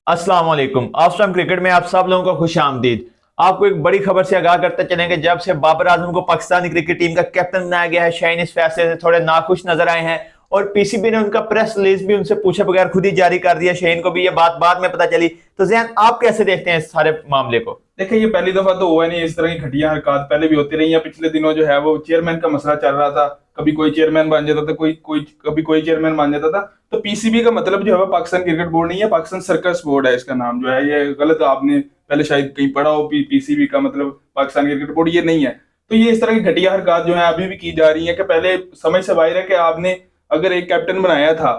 अस्सलाम वालेकुम। ऑस्ट्रम क्रिकेट में आप सब लोगों को खुश आमदीद। आपको एक बड़ी खबर से आगाह करते चलेंगे। जब से बाबर आजम को पाकिस्तानी क्रिकेट टीम का कैप्टन बनाया गया है, शाहीन इस फैसले से थोड़े नाखुश नजर आए हैं और पीसीबी ने उनका प्रेस रिलीज भी उनसे पूछे बगैर खुद ही जारी कर दिया। शाहीन को भी ये बात बाद में पता चली। तो ज़ैन, आप कैसे देखते हैं इस सारे मामले को? देखिए, ये पहली दफा तो हुआ नहीं। इस तरह की घटिया हरकत पहले भी होती रही है। पिछले दिनों जो है वो चेयरमैन का मसला चल रहा था। कभी कोई चेयरमैन बन जाता था, कभी कोई चेयरमैन बन जाता था। तो पीसीबी का मतलब जो है वो पाकिस्तान क्रिकेट बोर्ड नहीं है, पाकिस्तान सर्कस बोर्ड है इसका नाम जो है। ये गलत आपने पहले शायद कहीं पढ़ा हो। पीसीबी का मतलब पाकिस्तान क्रिकेट बोर्ड ये नहीं है। तो ये इस तरह की घटिया हरकत जो है अभी भी की जा रही है कि पहले समय से बाहर है कि आपने अगर एक कैप्टन बनाया था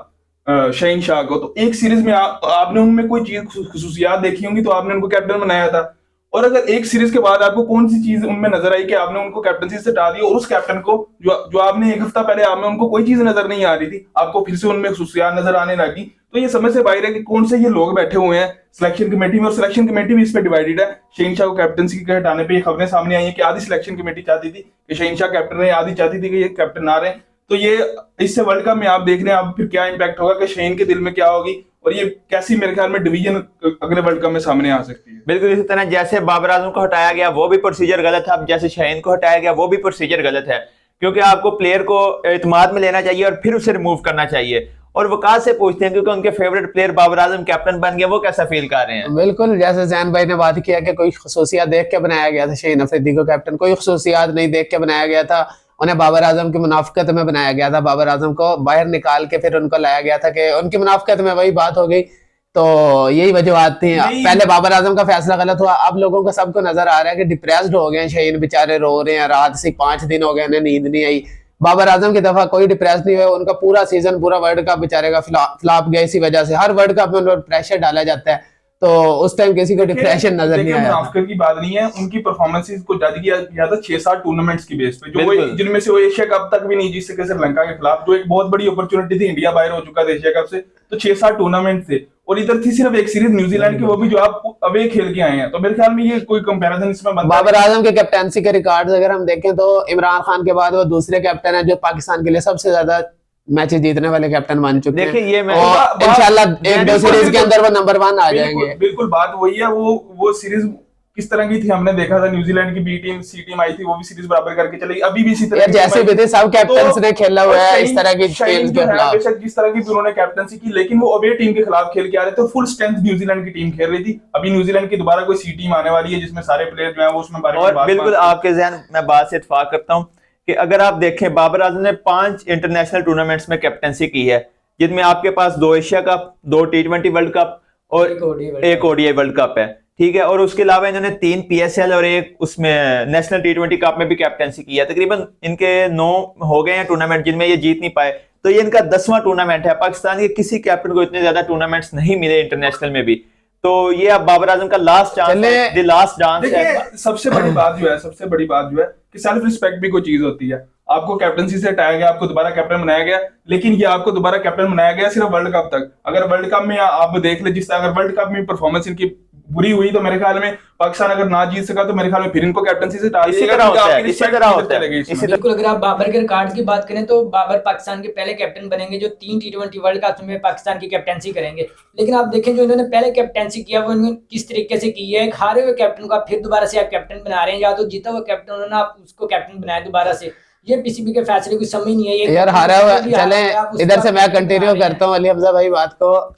शहीन शाह को, तो एक सीरीज में आपने उनमें कोई चीज खसूसियात देखी होंगी तो आपने उनको कैप्टन बनाया था। और अगर एक सीरीज के बाद आपको कौन सी चीज उनमें नजर आई कि आपने उनको कैप्टनसी से हटा दिया, और उस कैप्टन को जो आपने एक हफ्ता पहले आप में उनको कोई चीज नजर नहीं आ रही थी, आपको फिर से उनमें खसूसियात नजर आने लगी। तो ये समझ से बाहर है कि कौन से ये लोग बैठे हुए हैं सिलेक्शन कमेटी में, और सिलेक्शन कमेटी भी इस पे डिवाइडेड है। शहीन शाह को कैप्टनसी के हटाने पे ये खबरें सामने आई है कि आधी सिलेक्शन कमेटी चाहती थी कि शहीन शाह कैप्टन रहे, आधी चाहती थी कि ये कैप्टन ना रहे। तो ये इससे वर्ल्ड कप में आप देख रहे हैं अब फिर क्या इम्पैक्ट होगा कि शहीन के दिल में क्या होगी, और ये कैसी मेरे ख्याल में डिवीजन अगले वर्ल्ड कप में सामने आ सकती है। बिल्कुल इसी तरह जैसे बाबर आजम को हटाया गया वो भी प्रोसीजर गलत है, अब जैसे शाहीन को हटाया गया वो भी प्रोसीजर गलत है। क्योंकि आपको प्लेयर को एतमाद में लेना चाहिए और फिर उसे रिमूव करना चाहिए। और वकास से पूछते हैं क्योंकि उनके favourite player Babar Azam captain बन गए, वो कैसा फील कर रहे हैं? बिल्कुल, जैसे जैन भाई ने बात किया कि कोई खसूसियात देख के बनाया गया था शाहीन अफरीदी को कैप्टन, कोई खसूसियात नहीं देख के बनाया गया था। उन्हें बाबर आजम की मुनाफकत में बनाया गया था। बाबर आजम को बाहर निकाल के फिर उनको लाया गया था कि उनकी मुनाफकत में वही बात हो गई। तो यही वजूहत थी। पहले बाबर आजम का फैसला गलत हुआ। अब लोगों को सबको नजर आ रहा है कि डिप्रेस्ड हो गए हैं शाहीन, बेचारे रो रहे हैं। रात से 5 दिन हो गए उन्हें नींद नहीं आई। बाबर आजम की दफा कोई डिप्रेस नहीं हुआ। उनका पूरा सीजन, पूरा वर्ल्ड कप बेचारे का फ्लॉप गया इसी वजह से। हर वर्ल्ड कप में उन पर प्रेशर डाला जाता है, तो उस टाइम किसी को डिप्रेशन नजर नहीं आया। मुनाफिकत की बात नहीं है, उनकी परफॉर्मेंसेस को जज किया गया था 6-7 टूर्नामेंट्स की बेस पे, जो जिनमें से वो एशिया कप तक भी नहीं जीत सके श्रीलंका के खिलाफ, जो एक बहुत बड़ी अपॉर्चुनिटी थी। इंडिया बाहर हो चुका था एशिया कप से, तो 6-7 टूर्नामेंट थे। और इधर थी सिर्फ एक सीरीज न्यूजीलैंड की, वो भी जो आप अवे खेल के आए हैं। तो मेरे ख्याल में ये कोई कंपैरिजन इसमें बनता बाबर आजम के कैप्टनसी के रिकॉर्ड्स अगर हम देखें तो इमरान खान के बाद वो दूसरे कैप्टन है जो पाकिस्तान के लिए सबसे ज्यादा मैचेस जीतने वाले कैप्टन बन चुके हैं। देखिए, ये और इंशाल्लाह एक दो सीरीज के अंदर वो नंबर 1 आ जाएंगे। बिल्कुल बात वही है। वो सीरीज किस तरह की थी हमने देखा था। न्यूजीलैंड की बी टीम, सी टीम आई थी, वो भी सीरीज बराबर करके चली। अभी भी इसी तरह यार जैसे भी थे सब कैप्टन्स ने खेला हुआ है इस तरह की टीम के खिलाफ। बेशक जिस तरह की भी उन्होंने कैप्टनसी की, लेकिन वो अवे टीम के खिलाफ खेल के आ रहे थे। फुल स्ट्रेंथ न्यूजीलैंड की टीम खेल रही थी। अभी न्यूजीलैंड की दोबारा कोई सी टीम आने वाली है जिसमें सारे प्लेयर जो है वो उसमें बारे में बिल्कुल आपके जहन मैं बात से इत्तेफाक करता हूँ कि अगर आप देखें बाबर आजम ने 5 इंटरनेशनल टूर्नामेंट्स में कैप्टनसी की है, जिनमें आपके पास 2 Asia cup, 2 T20 world cup और एक ओडीआई वर्ल्ड कप है। ठीक है, और उसके अलावा इन्होंने 3 PSL और एक उसमें नेशनल T20 कप में भी कैप्टनसी की है। तकरीबन इनके 9 हो गए हैं टूर्नामेंट जिनमें ये जीत नहीं पाए। तो ये इनका 10वां टूर्नामेंट है। पाकिस्तान के किसी कैप्टन को इतने ज्यादा टूर्नामेंट्स नहीं मिले इंटरनेशनल में भी। तो ये अब बाबर आजम का लास्ट चांस है, द लास्ट डांस है। सबसे बड़ी बात जो है कि सेल्फ रिस्पेक्ट भी कोई चीज होती है। आपको कैप्टनसी से हटाया गया, आपको दोबारा कैप्टन बनाया गया, लेकिन ये आपको दोबारा कैप्टन बनाया गया सिर्फ वर्ल्ड कप तक। अगर वर्ल्ड कप में आप देख ले, जिस अगर वर्ल्ड कप में परफॉर्मेंस इनकी बुरी हुई तो मेरे ख्याल में पाकिस्तान अगर ना जीत सका तो मेरे ख्याल में फिर इनको कैप्टनसी से हटा दिया जाएगा। बिल्कुल, अगर आप बाबर के रिकॉर्ड की बात करें तो बाबर पाकिस्तान के पहले कैप्टन बनेंगे जो 3 T20 वर्ल्ड कप में पाकिस्तान की कैप्टनसी करेंगे। लेकिन आप देखें जो इन्होंने पहले कैप्टनसी किया वो इन्होंने किस तरीके से की है। एक हारे हुए कैप्टन को आप फिर दोबारा से आप कैप्टन बना रहे हैं, या तो जीता हुआ कैप्टन उन्होंने आप उसको कैप्टन बनाया दोबारा से। ये पीसीबी के फैसले की समझ नहीं है यार। हारा हुआ, चले इधर से मैं कंटिन्यू करता हूँ अली हमजा भाई बात को।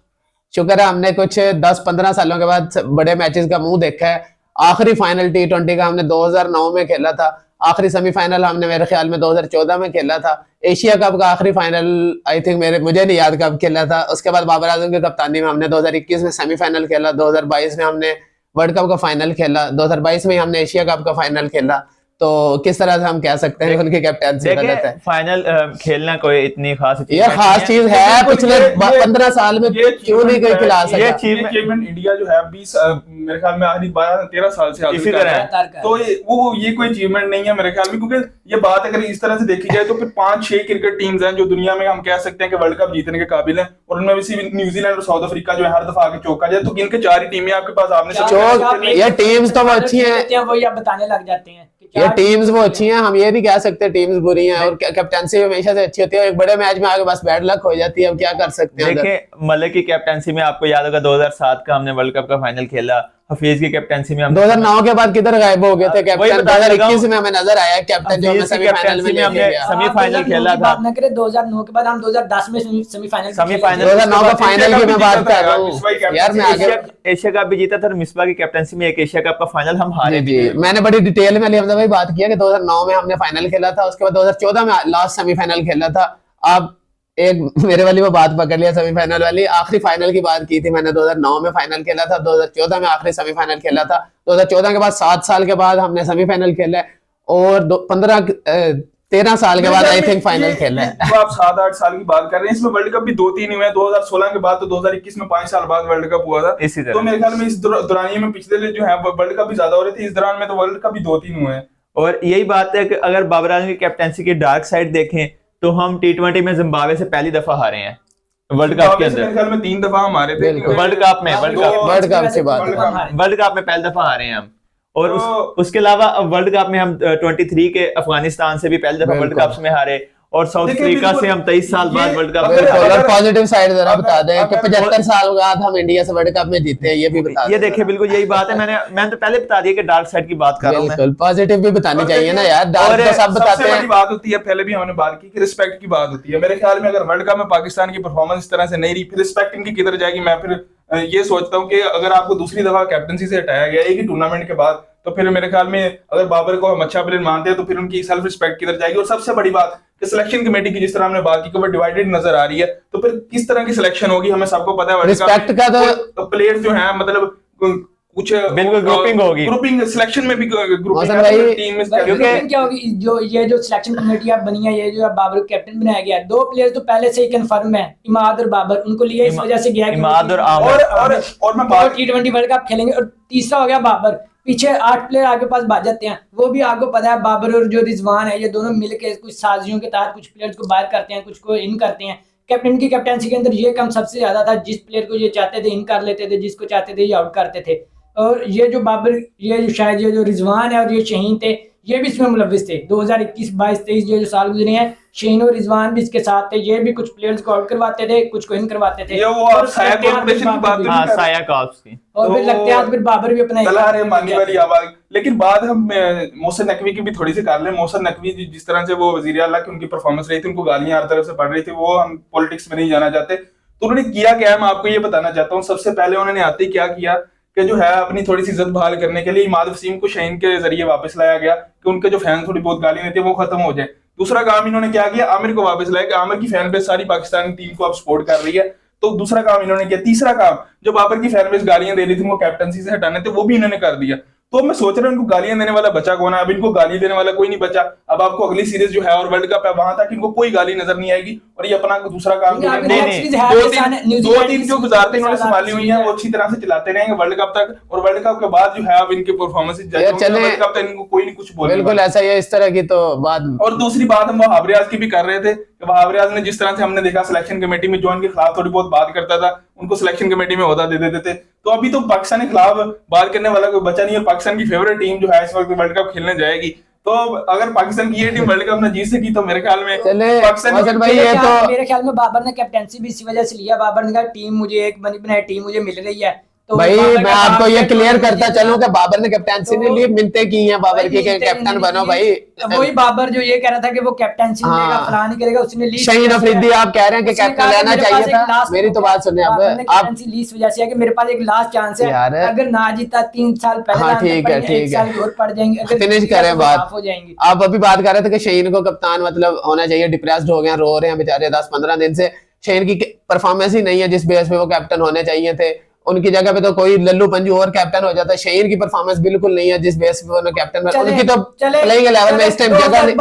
शुक्र है हमने कुछ 10-15 सालों के बाद बड़े मैचेस का मुंह देखा है। आखिरी फाइनल T20 का हमने 2009 में खेला था। आखिरी सेमीफाइनल हमने मेरे ख्याल में 2014 में खेला था। एशिया कप का आखिरी फाइनल आई थिंक मुझे नहीं याद कब खेला था। उसके बाद बाबर आजम की कप्तानी में हमने 2021 में सेमीफाइनल खेला, 2022 में हमने वर्ल्ड कप का फाइनल खेला, 2022 में हमने एशिया कप का फाइनल खेला। तो किस तरह से हम कह सकते हैं उनकी कैप्टनसी गलत है? फाइनल खेलना कोई इतनी खास चीज है पिछले 15 साल में क्यों नहीं कोई खिला सका? ये अचीवमेंट इंडिया जो है 20 मेरे ख्याल में आखिरी 12-13 साल से इसी तरह है। तो ये कोई अचीवमेंट नहीं है मेरे ख्याल में, क्योंकि ये बात अगर इस तरह से देखी जाए तो फिर 5-6 क्रिकेट टीम्स हैं जो दुनिया में हम कह सकते हैं कि वर्ल्ड कप जीतने के काबिल हैं, और उनमें भी सिर्फ न्यूजीलैंड और साउथ अफ्रीका जो है हर दफा आके चौका जाए। तो इनके 4 ही टीमें आपके पास, आपने ये टीम्स तो अच्छी हैं, वही आप बताने लग जाते हैं कि ये टीम्स वो अच्छी हैं, हम ये नहीं कह सकते टीम्स बुरी हैं, और कैप्टनसी हमेशा से अच्छी होती है। एक बड़े मैच में आगे बस बैड लक हो जाती है, अब क्या कर सकते हैं। देखिए मलिक की कैप्टनसी में आपको याद होगा 2007 का हमने वर्ल्ड कप का फाइनल खेला, हफीज की कैप्टनसी में हम 2009 के बाद किधर गायब हो गए थे कैप्टन? 2021 में हमें नजर आया कैप्टन जो हमें हफीज की सेमीफाइनल में कैप्टनसी में हमने ले गया। सेमीफाइनल खेला था। बात ना करें 2009 के बाद, हम 2010 में सेमीफाइनल 2009 का फाइनल की मैं बात कर रहा हूँ यार, मैं आगे एशिया कप भी जीता था और मिसबा की कैप्टनसी में एक एशिया कप का फाइनल हम हारे जी, मैंने बड़ी डिटेल में अली हमजा भाई बात किया कि 2009 में हमने फाइनल खेला था, उसके बाद 2014 में लास्ट सेमीफाइनल खेला था। आप एक मेरे वाली वो बात पकड़ लिया सेमीफाइनल वाली, आखिरी फाइनल की बात की थी मैंने। 2009 में फाइनल खेला था, 2014 में आखिरी सेमीफाइनल खेला था। 2014 के बाद 7 साल के बाद हमने सेमीफाइनल खेला है, और 13 साल के बाद आई थिंक फाइनल खेला है। तो आप 7-8 साल की बात कर रहे हैं, इसमें वर्ल्ड कप भी 2-3 हुए हैं। 2016 के बाद तो 2021 में 5 साल बाद वर्ल्ड कप हुआ था। इसी तरह तो मेरे ख्याल में इस दौरानिये में पिछले जो है वर्ल्ड कप भी ज्यादा हो रहे थे, इस दौरान में तो वर्ल्ड कप भी 2-3 हुए हैं। और यही बात है कि अगर बाबर आजम की कैप्टनसी की डार्क साइड देखें तो हम T20 में जिम्बाब्वे से पहली दफा हारे हैं वर्ल्ड कप के अंदर। मेरे ख्याल में 3 दफा हम हारे थे वर्ल्ड कप में, वर्ल्ड कप से बात वर्ल्ड कप में पहली दफा हारे हैं हम। और उसके अलावा वर्ल्ड कप में हम 23 के अफगानिस्तान से भी पहली दफा वर्ल्ड कप में हारे, और साउथ अफ्रीका से हम 23 साल बाद वर्ल्ड कप और पॉजिटिव साइड जरा बता दें कि 75 साल बाद हम इंडिया से वर्ल्ड कप में जीते हैं, ये भी बता दें। ये देखिए बिल्कुल यही बात है, मैंने तो पहले बता दिया कि डार्क साइड की बात कर रहा हूं मैं। बिल्कुल पॉजिटिव भी बतानी चाहिए ना यार, डार्क तो सब बताते हैं। बड़ी बात होती है, पहले भी हमने बात की कि रिस्पेक्ट की बात होती है। मेरे ख्याल में अगर वर्ल्ड कप में पाकिस्तान की परफॉर्मेंस इस तरह से नहीं रही, फिर रिस्पेक्ट इनकी किधर जाएगी? मैं फिर ये सोचता हूँ कि अगर आपको दूसरी दफा कैप्टनसी से हटाया गया एक ही टूर्नामेंट के बाद, तो फिर मेरे ख्याल में अगर बाबर को हम अच्छा प्लेयर मानते हैं तो फिर उनकी सेल्फ रिस्पेक्ट किधर जाएगी? और सबसे बड़ी बात कि सिलेक्शन कमेटी की जिस तरह हमने बात की कि वो डिवाइडेड नजर आ रही है, तो फिर किस तरह की सिलेक्शन होगी? हमें सबको पता है रिस्पेक्ट का तो प्लेयर जो है मतलब कुछ बिल्कुल ग्रुपिंग होगी, ग्रुपिंग सिलेक्शन में भी मौसम भाई टीम में क्योंकि क्या होगी जो सिलेक्शन कमेटी आप बनी है, ये जो बाबर को कैप्टन बनाया गया है, 2 प्लेयर तो पहले से ही कंफर्म है, इमाद और बाबर। उनको लिया इस वजह से गया है इमाद और आमिर, और मैं बात T20 वर्ल्ड कप खेलेंगे। और तीसरा हो गया बाबर, पीछे 8 प्लेयर आगे पास भाग जाते हैं। वो भी आपको पता है बाबर और जो रिजवान है, ये दोनों मिलकर कुछ साजियों के तहत कुछ प्लेयर्स को बाहर करते हैं, कुछ को इन करते हैं। कैप्टन की कैप्टनसी के अंदर ये काम सबसे ज्यादा था, जिस प्लेयर को ये चाहते थे इन कर लेते थे, जिसको चाहते थे ये आउट करते थे। और ये जो बाबर, ये जो शायद ये जो रिजवान है और ये शहीन थे, ये भी इसमें मुलविस थे। 2021, 22, 23 ये जो साल गुजरे हैं, शहीन और रिजवान भी इसके साथ थे। ये भी कुछ प्लेयर्स को आउट करवाते थे, कुछ को इन करवाते थे। ये वो आप साया कॉर्पोरेशन की बात हाँ साया कॉर्प्स की, और फिर लगता है फिर बाबर भी अपना चला रहे मानने वाली आवाज। लेकिन बात हम मोहसिन नकवी की भी थोड़ी सी कर लें। मोहसिन नकवी जिस तरह से वो वजीर आला की उनकी परफॉर्मेंस रही थी, उनको गालियां हर तरफ से पड़ रही थी, वो हम पॉलिटिक्स में नहीं जाना चाहते। तो उन्होंने किया क्या है, मैं आपको ये बताना चाहता हूँ। सबसे पहले उन्होंने आते ही क्या किया कि जो है अपनी थोड़ी सी इज्जत बहाल करने के लिए इमाद वसीम को शहीन के जरिए वापस लाया गया कि उनके जो फैन थोड़ी बहुत गाली देते हैं वो खत्म हो जाए। दूसरा काम इन्होंने क्या किया, आमिर को वापस लाया कि आमिर की फैन बेस सारी पाकिस्तानी टीम को अब सपोर्ट कर रही है, तो दूसरा काम इन्होंने किया। तीसरा काम, जो बाबर की फैन बेस गालियां दे रही थी वो कैप्टनसी से हटाने थे, वो भी इन्होंने कर दिया। तो मैं सोच रहा हूँ इनको गालियां देने वाला बचा कौन है? अब इनको गाली देने वाला कोई नहीं बचा। अब आपको अगली सीरीज जो है और वर्ल्ड कप है वहां तक इनको कोई गाली नजर नहीं आएगी, और ये अपना दूसरा काम जो है 2-3 जो गुजारते इन्होंने संभाली हुई है वो अच्छी तरह से चलाते रहेंगे वर्ल्ड कप तक। और वर्ल्ड कप के बाद जो है अब इनके परफॉर्मेंस वर्ल्ड कप तक इनको कोई नहीं कुछ बोले। बिल्कुल ऐसा ही है, इस तरह की तो बात। और दूसरी बात हम वहाब रियाज की भी कर रहे थे। वहाब रियाज ने जिस तरह से हमने देखा सिलेक्शन कमेटी में जो इनके खिलाफ थोड़ी बहुत बात करता था, उनको सिलेक्शन कमेटी में ओहदा दे देते थे। तो अभी तो पाकिस्तान के खिलाफ बात करने वाला कोई बचा नहीं है। पाकिस्तान की फेवरेट टीम जो है इस वक्त वर्ल्ड कप खेलने जाएगी, तो अगर पाकिस्तान की ये टीम वर्ल्ड कप न जीत सकी तो मेरे ख्याल में पाकिस्तान भाई ये तो मेरे ख्याल में बाबर ने कैप्टनसी भी इसी वजह से लिया। बाबर ने कहा टीम मुझे एक बनी बनाई टीम मुझे मिल रही है। तो भाई मैं आपको ये क्लियर करता चलूं कि बाबर ने कैप्टनसी ने लिए मिन्नतें की हैं बाबर की कि कैप्टन बनो भाई। वही बाबर जो ये कह रहा था कि वो कैप्टनसी लेगा फलां नहीं करेगा, उसने ली। शहीन अफरीदी आप कह रहे हैं कि कैप्टन लेना चाहिए था। मेरी तो बात सुनिए आप कैप्टनसी ली इस वजह से है कि मेरे पास एक लास्ट चांस है, अगर ना जीता 3 साल पहले। हाँ ठीक है ठीक है, और पड़ जाएंगे, फिनिश करें बात हो जाएंगी। आप अभी बात कर रहे थे कि शहीन को कप्तान मतलब होना चाहिए, डिप्रेस्ड हो गए, रो रहे हैं बेचारे 10-15 दिन से। शहीन की परफॉर्मेंस ही नहीं है जिस बेस पे वो कैप्टन होने चाहिए थे। उनकी जगह पे तो कोई लल्लू पंजू और कैप्टन हो जाता है। शहीन की परफॉर्मेंस बिल्कुल नहीं है जिस बेस पे उन्होंने कैप्टन में, उनकी तो प्लेइंग लेवल में इस टाइम जगह नहीं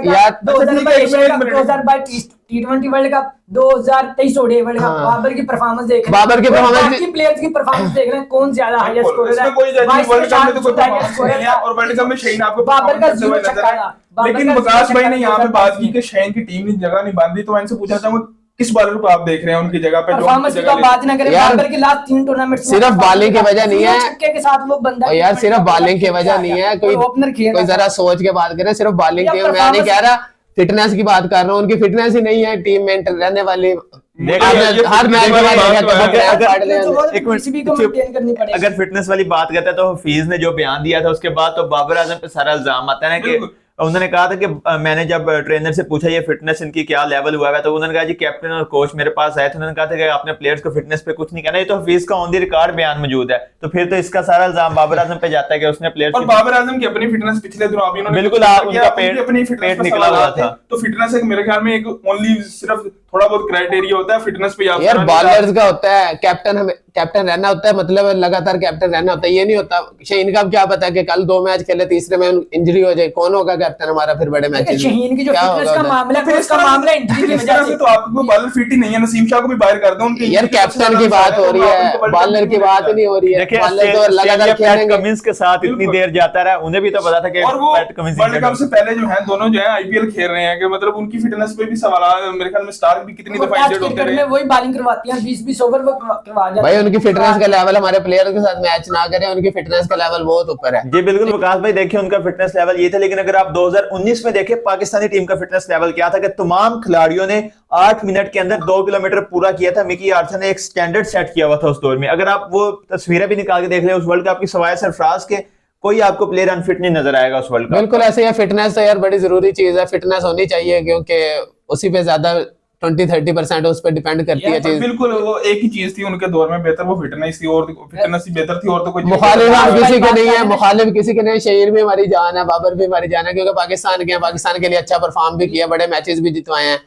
यार। 2022 T20 world cup, 2023 ODI world cup, Babar की परफॉर्मेंस देख रहे हैं, बाबर की परफॉर्मेंस की प्लेयर्स की परफॉर्मेंस देख रहे हैं, कौन ज्यादा हाईएस्ट स्कोरर है। कोई वर्ल्ड कप में तो कोई परफॉर्मेंस नहीं है, और वर्ल्ड कप में शहीन आपको बाबर का छक्का था। लेकिन विकास भाई ने यहाँ पे बात की कि शहीन की टीम की जगह नहीं बांधी, तो मैं इनसे पूछना चाहूंगा किस बॉलर को आप देख रहे हैं उनकी जगह पे जो परफॉर्मेंस की तो आप बात ही ना करें, यार, बाबर के लास्ट 3 टूर्नामेंट सिर्फ बॉलिंग की वजह नहीं है छक्के के साथ वो बंदा और यार सिर्फ बॉलिंग की वजह नहीं है, कोई ओपनर खेल कोई जरा सोच के बात करें। सिर्फ बॉलिंग की या मैं नहीं कह performance- रहा, फिटनेस की बात कर रहा हूँ। उनकी फिटनेस ही नहीं है टीम में रहने वाली। हर मैच में अगर फिटनेस वाली बात करते हैं तो हफीज ने जो बयान दिया था उसके बाद तो बाबर आजम पे सारा इल्जाम आता है ना कि उन्होंने कहा था कि मैंने जब ट्रेनर से पूछा ये फिटनेस इनकी क्या लेवल हुआ है तो उन्होंने कहा जी कैप्टन और कोच मेरे पास आए थे, उन्होंने कहा था कि आपने प्लेयर्स को फिटनेस पे कुछ नहीं कहना। ये तो हफीज का ऑन द रिकॉर्ड बयान मौजूद है, तो फिर तो इसका सारा इल्जाम बाबर आजम पे जाता है कि उसने प्लेयर्स और बाबर आजम की अपनी फिटनेस पिछले दिनों अभी उन्होंने बिल्कुल उनका पेट निकला हुआ था। तो फिटनेस एक मेरे ख्याल में एक ओनली सिर्फ थोड़ा बहुत क्राइटेरिया होता है फिटनेस पे। यार बॉलर्स का होता है कैप्टन, हमें कैप्टन रहना होता है, मतलब लगातार कैप्टन रहना होता है। ये नहीं होता शहीन का क्या पता कि कल 2 मैच खेले तीसरे में इंजरी हो जाए, कौन होगा कैप्टन हमारा फिर बड़े मैच में? शहीन की जो फिटनेस का मामला है उसका मामला इंजरी की वजह से तो आपको बॉलर फिट ही नहीं है, नसीम शाह को भी बाहर कर दो उनके। यार कैप्टन की बात हो रही है, बॉलर की बात नहीं हो रही है। देखिए बॉलर तो लगातार खेलेंगे। कमिंस के साथ इतनी देर जाता रहा, उन्हें भी तो पता था कि और वो पैट कमिंस वर्ल्ड कप से पहले जो है दोनों जो है आईपीएल खेल रहे हैं कि मतलब उनकी फिटनेस पे भी सवाल मेरे ख्याल में स्टार्क भी कितनी दफा इंजर्ड होते क्रिकेट में वही बॉलिंग करवाती हैं 20-20 ओवर वो करवा जाते हैं। भाई उनकी फिटनेस का लेवल हमारे प्लेयर के साथ मैच ना करें, उनकी फिटनेस का लेवल बहुत ऊपर है। जी बिल्कुल विकास भाई, देखिए उनका फिटनेस लेवल ये था, लेकिन अगर आप 2019 में देखें पाकिस्तानी टीम का फिटनेस लेवल क्या था कि तमाम खिलाड़ियों ने 8 मिनट के अंदर 2 किलोमीटर पूरा किया था। मिकी आर्थर ने एक स्टैंडर्ड सेट किया हुआ था उस दौर में। अगर आप वो तस्वीरें भी निकाल के देख ले उस वर्ल्ड कप की, सवाए सरफराज के कोई आपको प्लेयर अनफिट नहीं नजर आएगा उस वर्ल्ड कप। बिल्कुल ऐसे ही फिटनेस तो यार बड़ी जरूरी चीज है, फिटनेस होनी चाहिए क्योंकि उसी पे ज्यादा 20-30% उस पर डिपेंड करती है चीज। बिल्कुल वो एक ही चीज थी उनके दौर में बेहतर, वो फिटनेस थी और फिटनेस ही बेहतर थी और तो कोई मुखालिफ किसी के नहीं है, मुखालिफ किसी के नहीं। शहीर भी हमारी जान है, बाबर भी हमारी जान है क्योंकि पाकिस्तान के हैं, पाकिस्तान के लिए अच्छा परफॉर्म भी किया, बड़े मैचेस भी जितवाए हैं।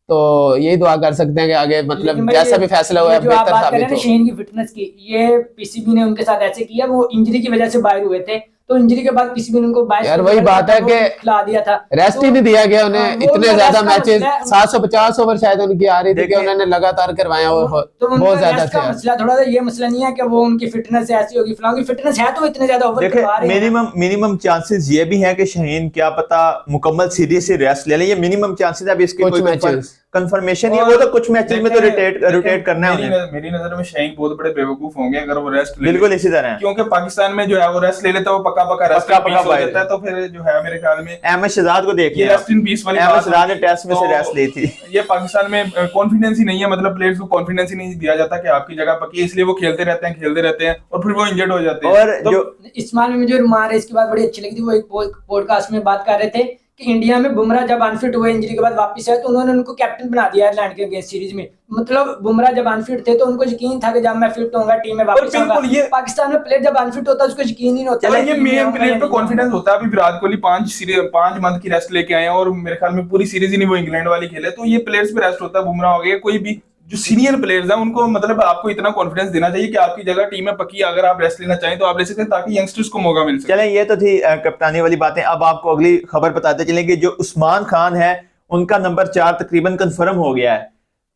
तो यही दुआ कर सकते हैं कि आगे मतलब जैसा भी फैसला हुआ है बेहतर साबित हो। शहीन की फिटनेस की ये पीसीबी ने उनके साथ ऐसे किया, वो इंजरी की वजह से बाहर हुए थे, तो इंजरी के बाद पीसीबी ने उनको 22 यार वही बात है कि खिला दिया था, रेस्ट ही नहीं दिया गया उन्हें। इतने ज्यादा मैचेस 750 ओवर शायद उनकी आ रही थी कि उन्होंने लगातार करवाए बहुत ज्यादा थे। मसला थोड़ा सा ये मसला नहीं है कि वो उनकी फिटनेस ऐसी होगी फलां की फिटनेस है तो इतने ज्यादा ओवर करवा रहे हैं। मिनिमम चांसेस ये भी है कि शहीन क्या पता मुकम्मल सीरीज से रेस्ट ले लें, ये मिनिमम चांसेस है। अभी इसकी कुछ कोई मैचेस कंफर्मेशन नहीं है, वो तो कुछ मैचेस में तो रोटेट करना है उन्हें। मेरी नजर में शहीन बहुत बड़े बेवकूफ होंगे अगर वो रेस्ट ले। बिल्कुल इसी तरह है, क्योंकि पाकिस्तान में जो है वो रेस्ट ले लेता है, वो पक्का रेस्ट हो जाता है। तो फिर जो है मेरे ख्याल में अहमद शहजाद को देखिए, रेस्ट इन पीस वाली अहमद शहजाद ने टेस्ट में से रेस्ट ली थी। ये पाकिस्तान में कॉन्फिडेंस ही नहीं है, मतलब प्लेयर्स को कॉन्फिडेंस ही नहीं दिया जाता कि आपकी जगह पक्की है, इसलिए वो खेलते रहते हैं और फिर वो इंजर्ड हो जाते हैं। और जो इस्माइल में मुझे रुमान है इसकी बात बड़ी अच्छी लगी थी, वो एक पॉडकास्ट में बात कर रहे थे कि इंडिया में बुमराह जब अनफिट हुए इंजरी के बाद वापस आए तो उन्होंने उनको कैप्टन बना दिया आयरलैंड के अगेंस्ट सीरीज में। मतलब बुमराह जब अनफिट थे तो उनको यकीन था कि जब मैं फिट होऊंगा टीम में वापस आऊंगा। पाकिस्तान में प्लेयर जब अनफिट होता है उसको यकीन ही नहीं होता। ये मेन प्लेयर पे कॉन्फिडेंस होता है। अभी विराट कोहली 5 मंथ की रेस्ट लेके आए हैं और मेरे ख्याल में पूरी सीरीज ही नहीं वो इंग्लैंड वाली खेले, तो ये प्लेयर्स पे रेस्ट होता है। बुमराह हो गए, कोई भी जो सीनियर प्लेयर्स हैं उनको मतलब आपको इतना कॉन्फिडेंस देना चाहिए कि आपकी जगह टीम में पक्की, अगर आप रेस्ट लेना चाहें तो आप ले सकते हैं ताकि यंगस्टर्स को मौका मिल सके। चलें, ये तो थी कप्तानी वाली बातें। अब आपको अगली खबर बताते चलें कि जो उस्मान खान है उनका नंबर 4 तकरीबन कंफर्म हो गया है।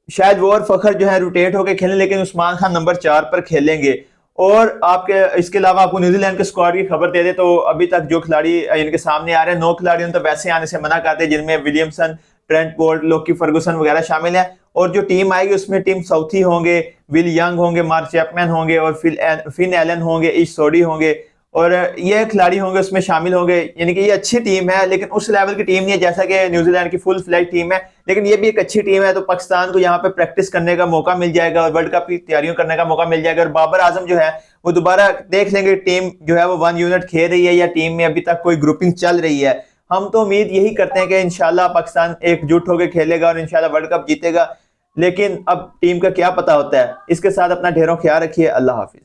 शायद वो और फखर जो है रोटेट होकर खेलें, लेकिन उस्मान खान नंबर 4 पर खेलेंगे। और आपके इसके अलावा आपको न्यूजीलैंड के स्क्वाड की खबर दे दे तो अभी तक जो खिलाड़ी इनके सामने आ रहे हैं 9 खिलाड़ियों ने तो वैसे आने से मना करते हैं, जिनमें विलियमसन, ट्रेंट बोल्ट, लोकी फर्गुसन वगैरह शामिल है। और जो टीम आएगी उसमें टीम साउथी होंगे, विल यंग होंगे, मार्क चैपमैन होंगे और फिन एलन होंगे, इश सोडी होंगे और ये खिलाड़ी होंगे उसमें शामिल होंगे। यानी कि ये अच्छी टीम है, लेकिन उस लेवल की टीम नहीं है जैसा कि न्यूजीलैंड की फुल फ्लैग टीम है, लेकिन ये भी एक अच्छी टीम है। तो पाकिस्तान को यहाँ पे प्रैक्टिस करने का मौका मिल जाएगा और वर्ल्ड कप की तैयारियों करने का मौका मिल जाएगा। और बाबर आजम जो है वो दोबारा देख लेंगे टीम जो है वो 1 यूनिट खेल रही है या टीम में अभी तक कोई ग्रुपिंग चल रही है। हम तो उम्मीद यही करते हैं कि इंशाल्लाह पाकिस्तान एकजुट होकर खेलेगा और इंशाल्लाह वर्ल्ड कप जीतेगा, लेकिन अब टीम का क्या पता होता है। इसके साथ अपना ढेरों ख्याल रखिए। अल्लाह हाफिज।